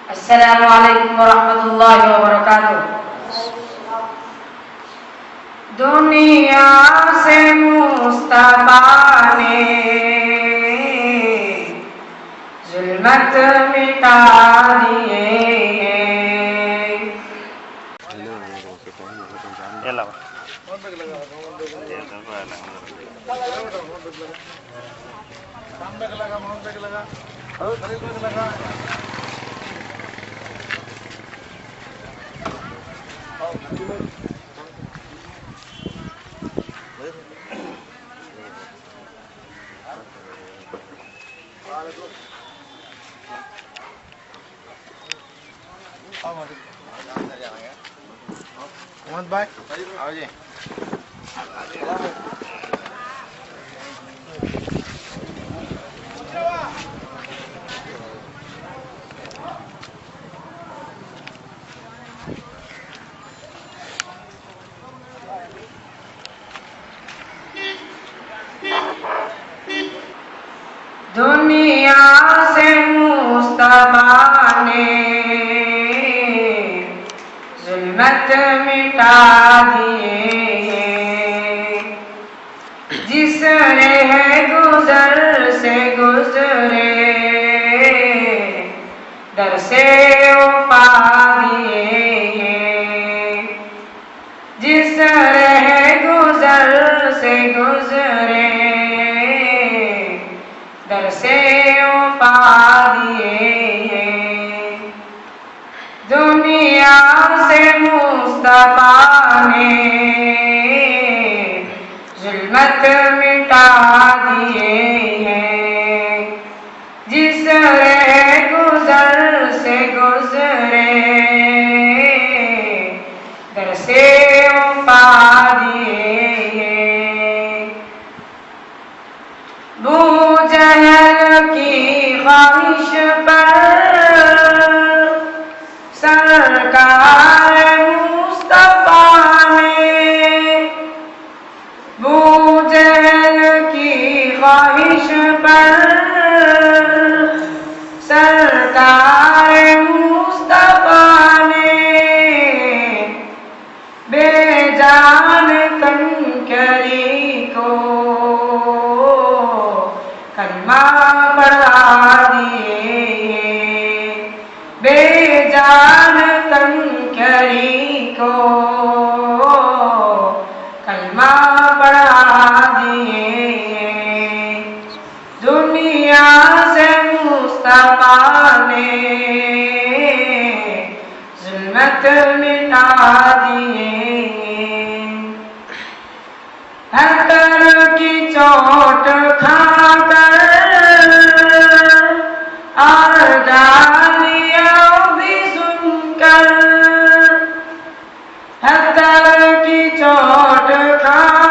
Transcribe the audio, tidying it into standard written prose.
अस्सलामु अलैकुम वरहमतुल्लाहि वबरकातुह। दुनिया से मुस्तफा ने जुल्मत मिटा दिए। मोहम्मद भाई आओ जी। दुनिया से मुस्तफा ने जुल्मत मिटा दिए। जिस रह गुजर से गुजरे दर से पा दिए। जिस रह गुजर से गुजरे दर से पा दिए। दुनिया से मुस्तफा ने जुल्मत मिटा दिए। जिस रह गुजर से गुजरे दर से पा दिए। बूजहल की ख्वाहिश पर सरकार मुस्तफा ने, बूजहल की ख्वाहिश पर सरकार मुस्तफा ने बेजान कंकरी को कलमा पढ़ा दिए। बेजान कंकरी को कलमा पढ़ा दिए। दुनिया से मुस्तफा ने जुल्मत मिटा दिए। हर की चोट खाकर और गालियां भी सुनकर, हर की चोट खा